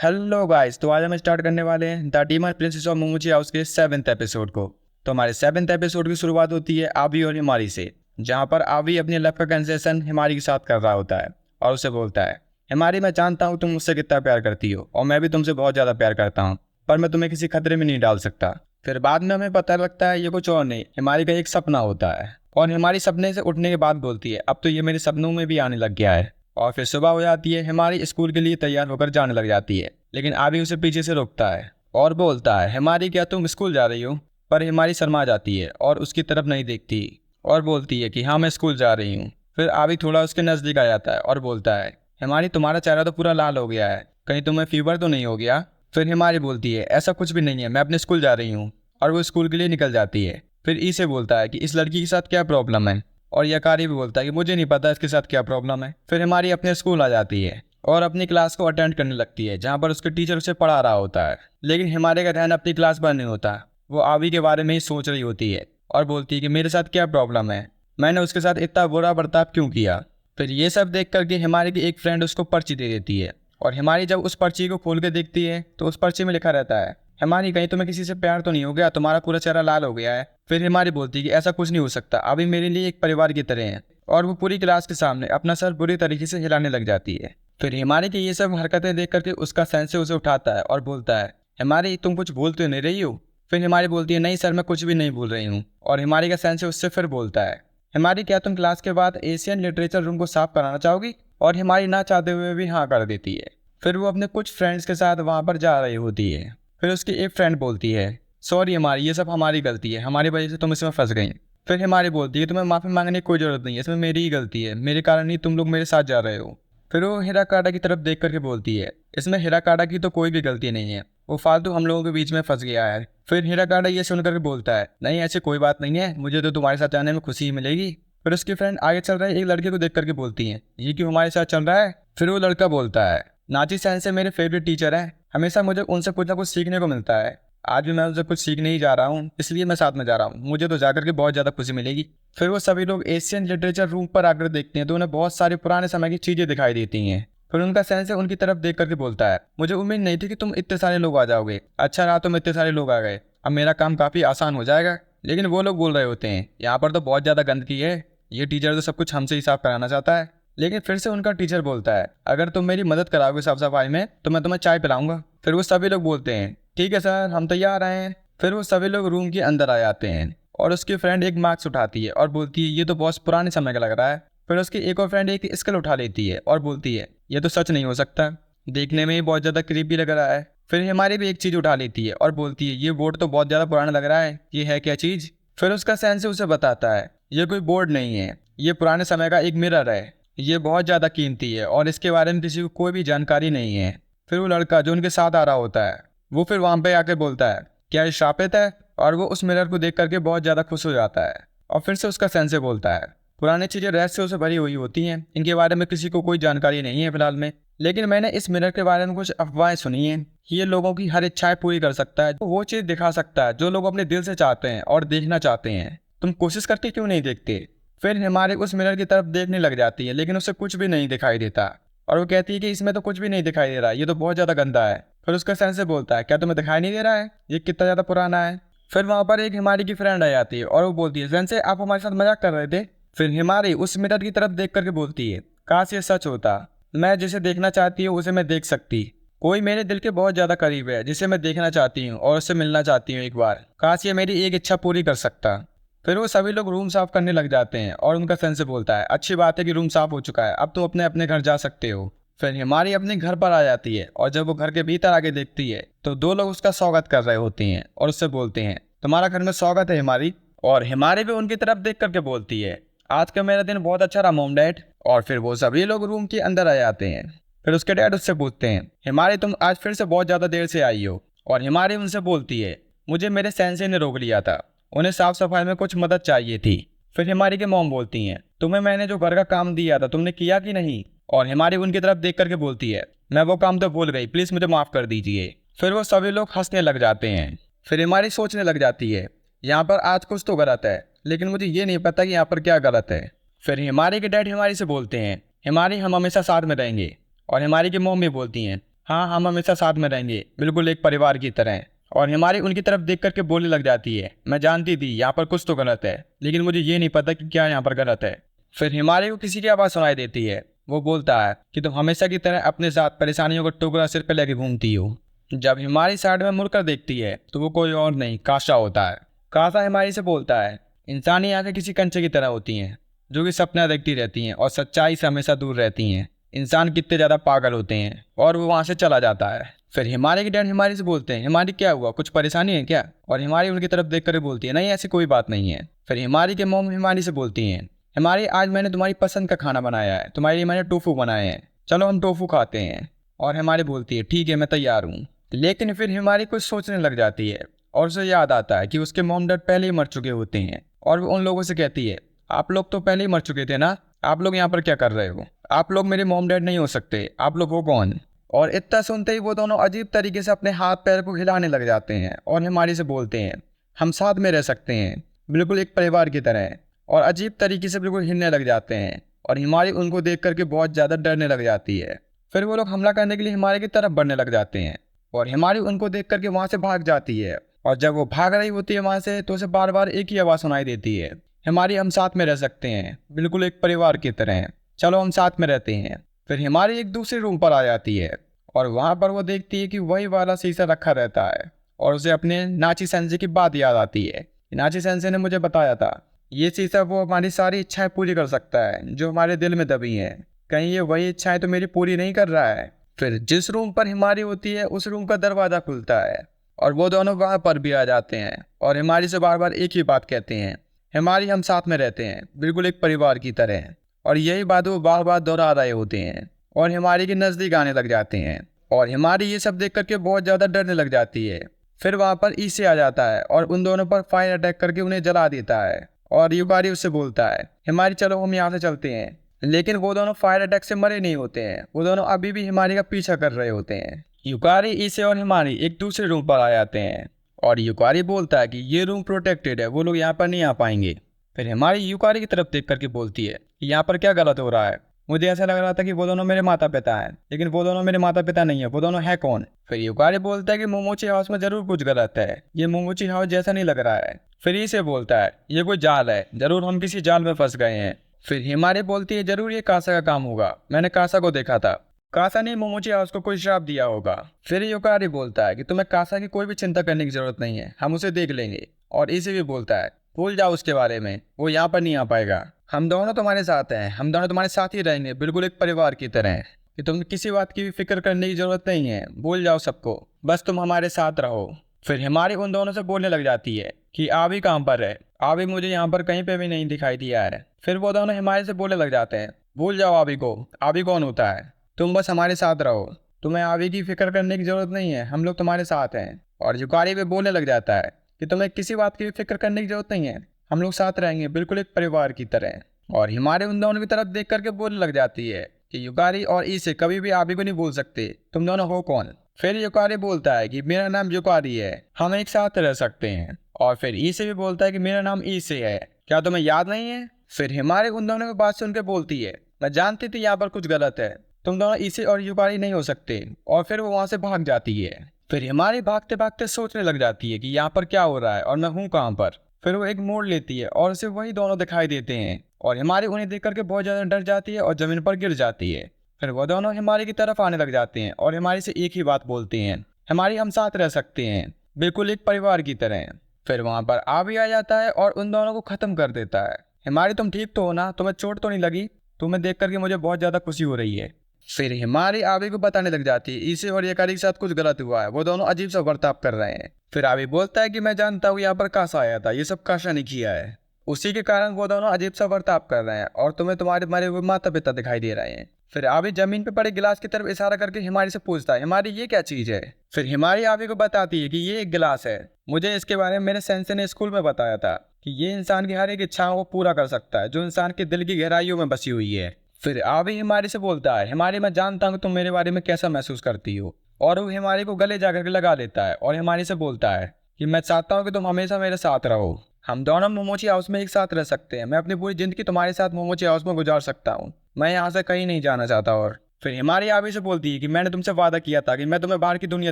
Hello guys, तो आज हम स्टार्ट करने वाले हैं the demon princess of Momochi house के 7th एपिसोड को। तो हमारे 7th एपिसोड की शुरुआत होती है आवी और हिमारी से, जहां पर आवी अपनी लव का कंसेशन हिमारी के साथ कर रहा होता है और उसे बोलता है, हिमारी मैं जानता हूँ तुम मुझसे कितना प्यार करती हो और मैं भी तुमसे बहुत ज़्यादा प्यार करता हूँ, पर मैं तुम्हें किसी खतरे में नहीं डाल सकता। फिर बाद में हमें पता लगता है ये कुछ और नहीं, हिमारी का एक सपना होता है और हिमारी सपने से उठने के बाद बोलती है अब तो ये मेरे सपनों में भी आने लग गया है। और फिर सुबह हो जाती है, हिमारी स्कूल के लिए तैयार होकर जाने लग जाती है, लेकिन आवी उसे पीछे से रोकता है और बोलता है, हिमारी क्या तुम स्कूल जा रही हो? पर हिमारी शर्मा जाती है और उसकी तरफ नहीं देखती और बोलती है कि हाँ मैं स्कूल जा रही हूँ। फिर आवी थोड़ा उसके नज़दीक आ जाता है और बोलता है, हिमारी तुम्हारा चेहरा तो पूरा लाल हो गया है, कहीं तुम्हें फीवर तो नहीं हो गया? फिर हिमारी बोलती है ऐसा कुछ भी नहीं है, मैं अपने स्कूल जा रही हूँ, और वो स्कूल के लिए निकल जाती है। फिर ई से बोलता है कि इस लड़की के साथ क्या प्रॉब्लम है, और यकारी भी बोलता है कि मुझे नहीं पता इसके साथ क्या प्रॉब्लम है। फिर हिमारी अपने स्कूल आ जाती है और अपनी क्लास को अटेंड करने लगती है, जहाँ पर उसके टीचर उसे पढ़ा रहा होता है। लेकिन हिमारी का ध्यान अपनी क्लास पर नहीं होता, वो आवी के बारे में ही सोच रही होती है और बोलती है कि मेरे साथ क्या प्रॉब्लम है, मैंने उसके साथ इतना बुरा बर्ताव क्यों किया। फिर ये सब देख करके हिमारी की एक फ्रेंड उसको पर्ची दे देती है, और हिमारी जब उस पर्ची को खोल के देखती है तो उस पर्ची में लिखा रहता है, हिमारी कहीं तुम्हें किसी से प्यार तो नहीं हो गया, तुम्हारा पूरा चेहरा लाल हो गया है। फिर हिमारी बोलती है कि ऐसा कुछ नहीं हो सकता, अभी मेरे लिए एक परिवार की तरह है, और वो पूरी क्लास के सामने अपना सर बुरी तरीके से हिलाने लग जाती है। फिर हिमारी की ये सब हरकतें देख करके उसका सेंसे उसे उठाता है और बोलता है, हिमारी तुम कुछ भूल तो नहीं रही हो? फिर हिमारी बोलती है नहीं सर, मैं कुछ भी नहीं भूल रही हूँ। और हिमारी का सेंसे उससे फिर बोलता है, हिमारी क्या तुम क्लास के बाद एशियन लिटरेचर रूम को साफ कराना चाहोगी? और हिमारी ना चाहते हुए भी हाँ कर देती है। फिर वो अपने कुछ फ्रेंड्स के साथ वहाँ पर जा रही होती है। फिर उसकी एक फ्रेंड बोलती है, सॉरी हिमारी, ये सब हमारी गलती है, हमारी वजह से तुम इसमें फंस गई। फिर हिमारी बोलती है तुम्हें माफ़ी मांगने की कोई ज़रूरत नहीं है, इसमें मेरी ही गलती है, मेरे कारण ही तुम लोग मेरे साथ जा रहे हो। फिर वो हिराकाटा की तरफ देख करके बोलती है, इसमें हिराकाटा की तो कोई भी गलती नहीं है, वो फालतू हम लोगों के बीच में फंस गया है। फिर हिराकाटा ये सुन करके बोलता है, नहीं ऐसी कोई बात नहीं है, मुझे तो तुम्हारे साथ जाने में खुशी ही मिलेगी। फिर उसकी फ्रेंड आगे चल रहे एक लड़के को देख करके बोलती है, ये क्यों हमारे साथ चल रहा है? फिर वो लड़का बोलता है, नाची सेंसे मेरे फेवरेट टीचर हैं, हमेशा मुझे उनसे कुछ ना कुछ सीखने को मिलता है, आज भी मैं उनसे कुछ सीखने ही जा रहा हूँ, इसलिए मैं साथ में जा रहा हूँ, मुझे तो जाकर के बहुत ज़्यादा खुशी मिलेगी। फिर वो सभी लोग एशियन लिटरेचर रूम पर आकर देखते हैं तो उन्हें बहुत सारे पुराने समय की चीज़ें दिखाई देती हैं। फिर उनका सेंसे उनकी तरफ देख करके बोलता है, मुझे उम्मीद नहीं थी कि तुम इतने सारे लोग आ जाओगे, अच्छा रहा तुम इतने सारे लोग आ गए, अब मेरा काम काफ़ी आसान हो जाएगा। लेकिन वो लोग बोल रहे होते हैं, यहाँ पर तो बहुत ज़्यादा गंदगी है, ये टीचर तो सब कुछ हमसे ही साफ कराना चाहता है। लेकिन फिर से उनका टीचर बोलता है, अगर तुम मेरी मदद कराओगे साफ सफाई में तो मैं तुम्हें चाय पिलाऊंगा। फिर वो सभी लोग बोलते हैं, ठीक है सर, हम तैयार हैं। फिर वो सभी लोग रूम के अंदर आ जाते हैं और उसकी फ्रेंड एक मास्क उठाती है और बोलती है, ये तो बहुत पुराने समय का लग रहा है। फिर उसकी एक और फ्रेंड एक स्केल उठा लेती है और बोलती है, ये तो सच नहीं हो सकता, देखने में ही बहुत ज़्यादा क्रीपी लग रहा है। फिर हमारी भी एक चीज़ उठा लेती है और बोलती है, ये बोर्ड तो बहुत ज़्यादा पुराना लग रहा है, ये है क्या चीज़? फिर उसका सेंस उसे बताता है, ये कोई बोर्ड नहीं है, ये पुराने समय का एक मिरर है, ये बहुत ज़्यादा कीमती है और इसके बारे में किसी को कोई भी जानकारी नहीं है। फिर वो लड़का जो उनके साथ आ रहा होता है वो फिर वहाँ पे आके बोलता है, क्या ये शापित है? और वो उस मिरर को देख करके बहुत ज़्यादा खुश हो जाता है और फिर से उसका सेंसे बोलता है, पुरानी चीज़ें रहस्यों से भरी हुई होती हैं, इनके बारे में किसी को कोई जानकारी नहीं है फिलहाल में, लेकिन मैंने इस मिरर के बारे में कुछ अफवाहें सुनी हैं, ये लोगों की हर इच्छाएं पूरी कर सकता है, वो चीज़ दिखा सकता है जो लोग अपने दिल से चाहते हैं और देखना चाहते हैं, तुम कोशिश करके क्यों नहीं देखते? फिर हमारे उस मिरर की तरफ देखने लग जाती है, लेकिन उसे कुछ भी नहीं दिखाई देता और वो कहती है कि इसमें तो कुछ भी नहीं दिखाई दे रहा है, ये तो बहुत ज़्यादा गंदा है। फिर उसका सेंसे बोलता है, क्या तुम्हें दिखाई नहीं दे रहा है ये कितना ज़्यादा पुराना है? फिर वहाँ पर एक हिमारी की फ्रेंड आ जाती है और वो बोलती है, सेंसे आप हमारे साथ मजाक कर रहे थे? फिर हिमारी उस मिरर की तरफ देख करके बोलती है, काश ये सच होता, मैं जिसे देखना चाहती हूँ उसे मैं देख सकती, कोई मेरे दिल के बहुत ज़्यादा करीब है जिसे मैं देखना चाहती हूँ और उससे मिलना चाहती हूँ एक बार, काश ये मेरी एक इच्छा पूरी कर सकता। फिर वो सभी लोग रूम साफ करने लग जाते हैं और उनका सेंसे बोलता है, अच्छी बात है कि रूम साफ हो चुका है, अब तुम अपने अपने घर जा सकते हो। फिर हिमारी अपने घर पर आ जाती है और जब वो घर के भीतर आके देखती है तो दो लोग उसका स्वागत कर रहे होते हैं और उससे बोलते हैं, तुम्हारा घर में स्वागत है हिमारी। और हिमारी भी उनकी तरफ देख करके बोलती है, आज का मेरा दिन बहुत अच्छा रहा मॉम डैड। और फिर वो सभी लोग रूम के अंदर आ जाते हैं। फिर उसके डैड उससे पूछते हैं, हिमारी तुम आज फिर से बहुत ज़्यादा देर से आई हो? और हिमारी उनसे बोलती है, मुझे मेरे सेंसे ने रोक लिया था, उन्हें साफ सफाई में कुछ मदद चाहिए थी। फिर हिमारी के मॉम बोलती हैं, तुम्हें मैंने जो घर का काम दिया था तुमने किया कि नहीं? और हिमारी उनकी तरफ देख करके बोलती है, मैं वो काम तो भूल गई, प्लीज़ मुझे माफ़ कर दीजिए। फिर वो सभी लोग हंसने लग जाते हैं। फिर हिमारी सोचने लग जाती है, यहाँ पर आज कुछ तो गलत है, लेकिन मुझे ये नहीं पता कि यहाँ पर क्या गलत है। फिर हिमारी के डैड हिमारी से बोलते हैं, हिमारी हम हमेशा साथ में रहेंगे। और हिमारी की मॉम भी बोलती हैं, हाँ, हम हमेशा साथ में रहेंगे, बिल्कुल एक परिवार की तरह। और हिमारी उनकी तरफ देख करके बोलने लग जाती है, मैं जानती थी यहाँ पर कुछ तो गलत है, लेकिन मुझे ये नहीं पता कि क्या यहाँ पर गलत है। फिर हिमारी को किसी की आवाज़ सुनाई देती है। वो बोलता है कि तुम हमेशा की तरह अपने साथ परेशानियों का टुकड़ा सिर पर लेके घूमती हो। जब हिमारी साइड में मुड़कर देखती है तो वो कोई और नहीं, काशा होता है। काशा हिमारी से बोलता है, इंसानी आंखें किसी कंचे की तरह होती हैं जो कि सपना देखती रहती हैं और सच्चाई से हमेशा दूर रहती हैं। इंसान कितने ज़्यादा पागल होते हैं। और वो वहाँ से चला जाता है। फिर हिमारी के डैड हिमारी से बोलते हैं, हिमारी क्या हुआ, कुछ परेशानी है क्या? और हिमारी उनकी तरफ देख कर बोलती है, नहीं ऐसी कोई बात नहीं है। फिर हिमारी के मॉम हिमारी से बोलती हैं, हिमारी आज मैंने तुम्हारी पसंद का खाना बनाया है, तुम्हारे लिए मैंने टोफू बनाए हैं, चलो हम टोफू खाते हैं। और हिमारी बोलती है, ठीक है मैं तैयार हूँ। लेकिन फिर हिमारी कुछ सोचने लग जाती है और उसे याद आता है कि उसके मॉम डैड पहले ही मर चुके होते हैं। और वो उन लोगों से कहती है, आप लोग तो पहले ही मर चुके थे ना, आप लोग यहाँ पर क्या कर रहे हो? आप लोग मेरे मॉम डैड नहीं हो सकते, आप लोग हो कौन? और इतना सुनते ही वो दोनों अजीब तरीके से अपने हाथ पैर को हिलाने लग जाते हैं और हिमारी से बोलते हैं, हम साथ में रह सकते हैं, बिल्कुल एक परिवार की तरह। और अजीब तरीके से बिल्कुल हिलने लग जाते हैं और हिमारी उनको देख करके बहुत ज़्यादा डरने लग जाती है। फिर वो लोग हमला करने के लिए हिमारी की तरफ बढ़ने लग जाते हैं और हिमारी उनको देख करके वहाँ से भाग जाती है। और जब वो भाग रही होती है वहाँ से तो उसे बार बार एक ही आवाज़ सुनाई देती है, हिमारी हम साथ में रह सकते हैं, बिल्कुल एक परिवार की तरह, चलो हम साथ में रहते हैं। फिर हिमारी एक दूसरे रूम पर आ जाती है और वहाँ पर वो देखती है कि वही वाला शीशा रखा रहता है और उसे अपने नाची सेंसे की बात याद आती है। नाची सेंसे ने मुझे बताया था ये शीशा वो हमारी सारी इच्छाएं पूरी कर सकता है जो हमारे दिल में दबी हैं, कहीं ये वही इच्छाएं तो मेरी पूरी नहीं कर रहा है? फिर जिस रूम पर हिमारी होती है उस रूम का दरवाज़ा खुलता है और वो दोनों वहाँ पर भी आ जाते हैं और हिमारी से बार बार एक ही बात कहते हैं, हिमारी हम साथ में रहते हैं, बिल्कुल एक परिवार की तरह। और यही बात वो बार बार दोहरा रहे होते हैं और हिमारी के नज़दीक आने लग जाते हैं और हिमारी ये सब देख करके बहुत ज़्यादा डरने लग जाती है। फिर वहाँ पर ईसे आ जाता है और उन दोनों पर फायर अटैक करके उन्हें जला देता है। और युकारी उससे बोलता है, हिमारी चलो हम यहाँ से चलते हैं। लेकिन वो दोनों फायर अटैक से मरे नहीं होते हैं, वो दोनों अभी भी हिमारी का पीछा कर रहे होते हैं। युकारी, ईसे और हिमारी एक दूसरे रूम पर आ जाते हैं और युकारी बोलता है कि ये रूम प्रोटेक्टेड है, वो लोग यहाँ पर नहीं आ पाएंगे। फिर हिमारी युकारी की तरफ देख करके बोलती है कि यहाँ पर क्या गलत हो रहा है, मुझे ऐसा लग रहा था कि वो दोनों मेरे माता पिता हैं, लेकिन वो दोनों मेरे माता पिता नहीं है, वो दोनों है कौन? फिर युकारी बोलता है कि मोमोची हाउस में जरूर कुछ गलत है, ये मोमोची हाउस जैसा नहीं लग रहा है। फिर इसे बोलता है ये कोई जाल है, जरूर हम किसी जाल में फंस गए हैं। फिर हिमारी बोलती है जरूर ये कासा का काम होगा, मैंने कासा को देखा था, कासा ने मोमोची हाउस को कोई श्राप दिया होगा। फिर युकारी बोलता है कि तुम्हें कासा की कोई भी चिंता करने की जरूरत नहीं है, हम उसे देख लेंगे। और इसे भी बोलता है भूल जाओ उसके बारे में, वो यहाँ पर नहीं आ पाएगा, हम दोनों तुम्हारे साथ हैं, हम दोनों तुम्हारे साथ ही रहेंगे, बिल्कुल एक परिवार की तरह, कि तुम किसी बात की भी फिक्र करने की जरूरत नहीं है, भूल जाओ सबको, बस तुम हमारे साथ रहो। फिर हिमारी उन दोनों से बोलने लग जाती है कि आवी कहाँ पर है, आवी मुझे यहाँ पर कहीं पे भी नहीं दिखाई दिया है। फिर वो दोनों हिमारी से बोलने लग जाते हैं, भूल जाओ आवी को, आवी कौन होता है, तुम बस हमारे साथ रहो, तुम्हें आवी की फिक्र करने की जरूरत नहीं है, हम लोग तुम्हारे साथ हैं। और युकारी भी बोलने लग जाता है कि तुम्हें किसी बात की भी फिक्र करने की जरूरत नहीं है, हम लोग साथ रहेंगे, बिल्कुल एक परिवार की तरह। और हिमारी उन दोनों की तरफ देख करके बोलने लग जाती है कि युकारी और इसे कभी भी आवी को नहीं बोल सकते, तुम दोनों हो कौन? फिर युकारी बोलता है कि मेरा नाम युकारी है, हम एक साथ रह सकते हैं। और फिर इसे भी बोलता है कि मेरा नाम इसे है, क्या तुम्हें याद नहीं है? फिर हिमारी उन दोनों की बात सुन के बोलती है, मैं जानती थी यहाँ पर कुछ गलत है, तुम दोनों इसे और युकारी नहीं हो सकते। और फिर वो वहाँ से भाग जाती है। फिर हिमारी भागते भागते सोचने लग जाती है कि यहाँ पर क्या हो रहा है और मैं हूँ कहाँ पर। फिर वो एक मोड़ लेती है और उसे वही दोनों दिखाई देते हैं और हिमारी उन्हें देख करके बहुत ज़्यादा डर जाती है और ज़मीन पर गिर जाती है। फिर वो दोनों हिमारी की तरफ आने लग जाते हैं और हिमारी से एक ही बात बोलते हैं, हिमारी हम साथ रह सकते हैं, बिल्कुल एक परिवार की तरह। फिर वहाँ पर आवी आ जाता है और उन दोनों को ख़त्म कर देता है। हिमारी तुम ठीक तो हो ना, तुम्हें चोट तो नहीं लगी? तुम्हें देख करके मुझे बहुत ज़्यादा खुशी हो रही है। फिर हिमारी आवी को बताने लग जाती है इसे और युकारी के साथ कुछ गलत हुआ है, वो दोनों अजीब सा बर्ताव कर रहे हैं। फिर आवी बोलता है कि मैं जानता हूँ यहाँ पर कासा आया था, ये सब कासा ने किया है, उसी के कारण वो दोनों अजीब सा बर्ताव कर रहे हैं और तुम्हें तुम्हारे मरे हुए माता पिता दिखाई दे रहे हैं। फिर आवी जमीन पे पड़े गिलास की तरफ इशारा करके हिमारी से पूछता है, हिमारी ये क्या चीज है? फिर हिमारी आवी को बताती है कि ये एक गिलास है, मुझे इसके बारे में मेरे सेंसे ने स्कूल में बताया था कि ये इंसान की हर एक इच्छाओं को पूरा कर सकता है जो इंसान के दिल की गहराइयों में बसी हुई है। फिर आवी हिमारी से बोलता है, हिमारी मैं जानता हूँ तुम मेरे बारे में कैसा महसूस करती हो। और वो हिमारी को गले जाकर के लगा लेता है और हिमारी से बोलता है कि मैं चाहता हूँ कि तुम हमेशा मेरे साथ रहो, हम दोनों मोमोची हाउस में एक साथ रह सकते हैं, मैं अपनी पूरी जिंदगी तुम्हारे साथ मोमोची हाउस में गुजार सकता हूँ, मैं यहाँ से कहीं नहीं जाना चाहता। और फिर हिमारी आवी से बोलती है कि मैंने तुमसे वादा किया था कि मैं तुम्हें बाहर की दुनिया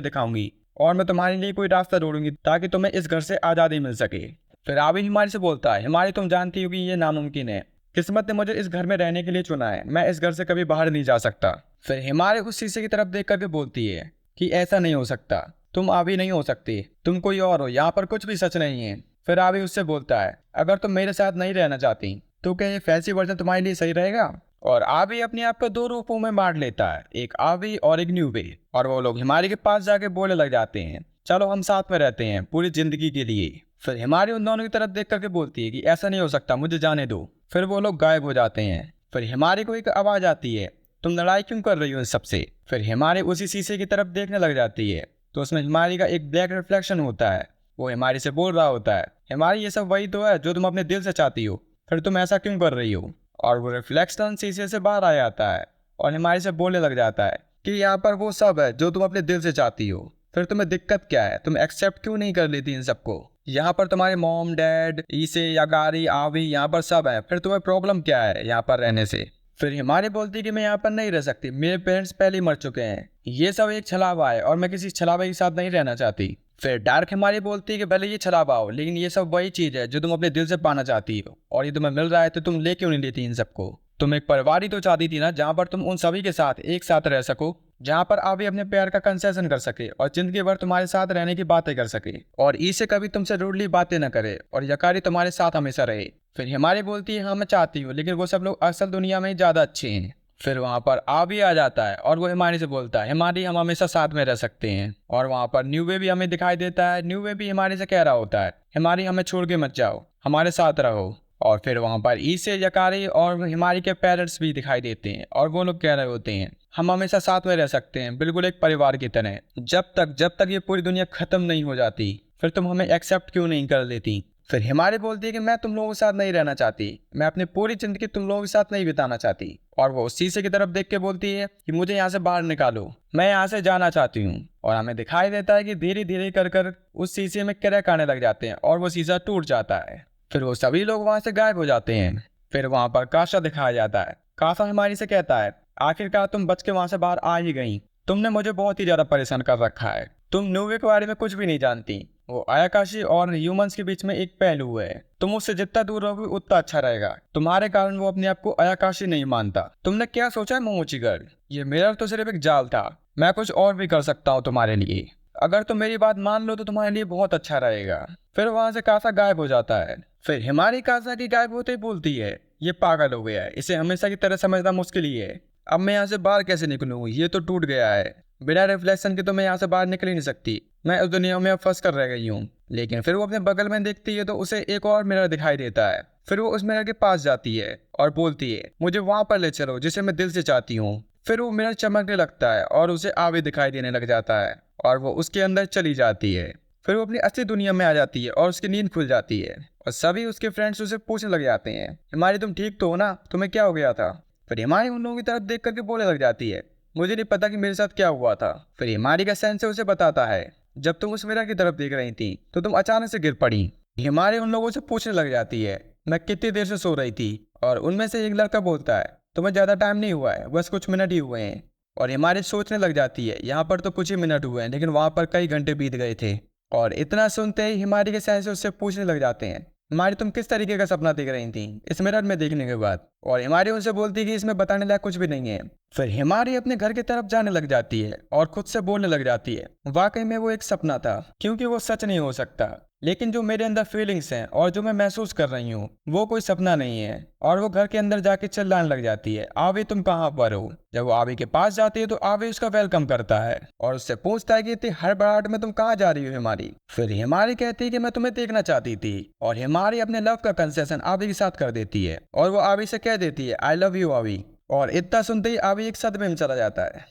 दिखाऊंगी और मैं तुम्हारे लिए कोई रास्ता ढूंढूंगी ताकि तुम्हें इस घर से आज़ादी मिल सके। फिर आवी हिमारी से बोलता है, हिमारी तुम जानती हो कि ये नामुमकिन है, किस्मत ने मुझे इस घर में रहने के लिए चुना है, मैं इस घर से कभी बाहर नहीं जा सकता। फिर हिमारी उस शीशे की तरफ देख करके बोलती है कि ऐसा नहीं हो सकता, तुम आवी नहीं हो सकती, तुम कोई और हो, यहाँ पर कुछ भी सच नहीं है। फिर आवी उससे बोलता है, अगर तुम मेरे साथ नहीं रहना चाहती तो क्या ये फैंसी वर्जन तुम्हारे लिए सही रहेगा। और आवी अपने आप को दो रूपों में बांट लेता है, एक आवी और एक न्यूबे, और वो लोग हिमारी के पास जाके बोलने लग जाते हैं, चलो हम साथ में रहते हैं पूरी जिंदगी के लिए। फिर हिमारी उन दोनों की तरफ देख करके बोलती है कि ऐसा नहीं हो सकता, मुझे जाने दो। फिर वो लोग गायब हो जाते हैं। फिर हिमारी को एक आवाज आती है, तुम लड़ाई क्यों कर रही हो इन सबसे। फिर हिमारी उसी शीशे की तरफ देखने लग जाती है तो उसमें हिमारी का एक ब्लैक रिफ्लेक्शन होता है। वो हिमारी से बोल रहा होता है, हिमारी ये सब वही तो है जो तुम अपने दिल से चाहती हो, फिर तुम ऐसा क्यों कर रही हो। और वो रिफ्लेक्शन शीशे से बाहर आ जाता है और हिमारी से बोलने लग जाता है कि यहाँ पर वो सब है जो तुम अपने दिल से चाहती हो, फिर तुम्हें दिक्कत क्या है, तुम एक्सेप्ट क्यों नहीं कर लेती इन सबको। यहाँ पर तुम्हारे मॉम डैड ईसे यागारी आवी यहाँ पर सब है, फिर तुम्हें प्रॉब्लम क्या है यहाँ पर रहने से। फिर हिमारी बोलती है कि मैं यहाँ पर नहीं रह सकती, मेरे पेरेंट्स पहले ही मर चुके हैं, ये सब एक छलावा है और मैं किसी छलावे के साथ नहीं रहना चाहती। फिर डार्क हिमारी बोलती है कि भले ये छलावा हो लेकिन ये सब वही चीज है जो तुम अपने दिल से पाना चाहती हो और ये तुम्हें मिल रहा है तो तुम ले क्यों नहीं लेती इन सबको। तुम एक परिवार ही तो चाहती थी ना जहाँ पर तुम उन सभी के साथ एक साथ रह सको, जहाँ पर आवी अपने प्यार का कंसेशन कर सके और जिंदगी भर तुम्हारे साथ रहने की बातें कर सके और इसे कभी तुमसे रूडली बातें न करे और यकारी तुम्हारे साथ हमेशा रहे। फिर हिमारी बोलती है, हाँ मैं चाहती हूँ लेकिन वो सब लोग असल दुनिया में ज्यादा अच्छे हैं। फिर वहाँ पर आवी आ जाता है और वो हिमारी से बोलता है, हिमारी हम हमेशा साथ में रह सकते हैं। और वहाँ पर न्यूवे भी हमें दिखाई देता है, न्यूवे भी हिमारी से कह रहा होता है, हिमारी हमें छोड़ के मत जाओ, हमारे साथ रहो। और फिर वहाँ पर ईसे यकारी और हिमारी के पेरेंट्स भी दिखाई देते हैं और वो लोग कह रहे होते हैं, हम हमेशा साथ में रह सकते हैं बिल्कुल एक परिवार की तरह, जब तक ये पूरी दुनिया खत्म नहीं हो जाती, फिर तुम हमें एक्सेप्ट क्यों नहीं कर लेती। फिर हिमारी बोलती है कि मैं तुम लोगों के साथ नहीं रहना चाहती, मैं अपनी पूरी जिंदगी तुम लोगों के साथ नहीं बिताना चाहती। और वो शीशे की तरफ देख के बोलती है कि मुझे यहाँ से बाहर निकालो, मैं यहाँ से जाना चाहती हूँ। और हमें दिखाई देता है कि धीरे धीरे कर कर उस शीशे में क्रैक आने लग जाते हैं और वो शीशा टूट जाता है। फिर वो सभी लोग वहां से गायब हो जाते हैं। फिर वहां पर काशा दिखाया जाता है। काशा हिमारी से कहता है, आखिरकार तुम बच के वहां से बाहर आ ही गई, तुमने मुझे बहुत ही ज्यादा परेशान कर रखा है, तुम न्यूवे के बारे में कुछ भी नहीं जानती, वो आयाकाशी और ह्यूमंस के बीच में एक पहलू है, तुम उससे जितना दूर रहोगे उतना अच्छा रहेगा, तुम्हारे कारण वो अपने आप को आयाकाशी नहीं मानता। तुमने क्या सोचा है मोमोची गर्ल, ये मिरर तो सिर्फ एक जाल था, मैं कुछ और भी कर सकता हूँ तुम्हारे लिए, अगर तुम मेरी बात मान लो तो तुम्हारे लिए बहुत अच्छा रहेगा। फिर वहां से कासा गायब हो जाता है। फिर हिमारी कासा की गायब होते ही बोलती है, ये पागल हो गया है, इसे हमेशा की तरह समझना मुश्किल ही है, अब मैं यहाँ से बाहर कैसे निकलूँ, ये तो टूट गया है, बिना रिफ्लेक्शन के तो मैं यहाँ से बाहर निकल ही नहीं सकती, मैं उस दुनिया में अब फंस कर रह गई हूँ। लेकिन फिर वो अपने बगल में देखती है तो उसे एक और मिरर दिखाई देता है। फिर वो उस मिरर के पास जाती है और बोलती है, मुझे वहां पर ले चलो जिसे मैं दिल से चाहती हूँ। फिर वो मिरर चमकने लगता है और उसे आवी दिखाई देने लग जाता है और वो उसके अंदर चली जाती है। फिर वो अपनी असली दुनिया में आ जाती है और उसकी नींद खुल जाती है और सभी उसके फ्रेंड्स उसे पूछने लग जाते हैं, हिमारी तुम ठीक तो हो ना, तुम्हें क्या हो गया था। फिर हिमारी उन लोगों की तरफ देख करके बोलने लग जाती है, मुझे नहीं पता कि मेरे साथ क्या हुआ था। फिर हिमारी का सेंस उसे बताता है, जब तुम उस मिरर की तरफ देख रही थी तो तुम अचानक से गिर पड़ी। हिमारी उन लोगों से पूछने लग जाती है, मैं कितनी देर से सो रही थी, और उनमें से एक लड़का बोलता है, तुम्हें ज्यादा टाइम नहीं हुआ है, बस कुछ मिनट ही हुए हैं। और हिमारी सोचने लग जाती है, यहाँ पर तो कुछ ही मिनट हुए हैं लेकिन वहां पर कई घंटे बीत गए थे। और इतना सुनते ही हिमारी के सेंस उससे पूछने लग जाते हैं, हिमारी तुम किस तरीके का सपना देख रही थी इस मिरर में देखने के बाद। और हिमारी उनसे बोलती है कि इसमें बताने लायक कुछ भी नहीं है। फिर हिमारी अपने घर की तरफ जाने लग जाती है और खुद से बोलने लग जाती है, वाकई में वो एक सपना था, क्योंकि वो सच नहीं हो सकता, लेकिन जो मेरे अंदर फीलिंग्स हैं और जो मैं महसूस कर रही हूँ वो कोई सपना नहीं है। और वो घर के अंदर जाके चिल्लाने लग जाती है, आवी तुम कहाँ पर हो। जब वो आवी के पास जाती है तो आवी उसका वेलकम करता है और उससे पूछता है कि इतनी हड़बड़ाहट में तुम कहाँ जा रही हो हिमारी। फिर हिमारी कहती है कि मैं तुम्हें देखना चाहती थी, और हिमारी अपने लव का कंसेशन आवी के साथ कर देती है और वो आवी से कह देती है, आई लव यू आवी। और इतना सुनते ही आवी एक सदमे में चला जाता है।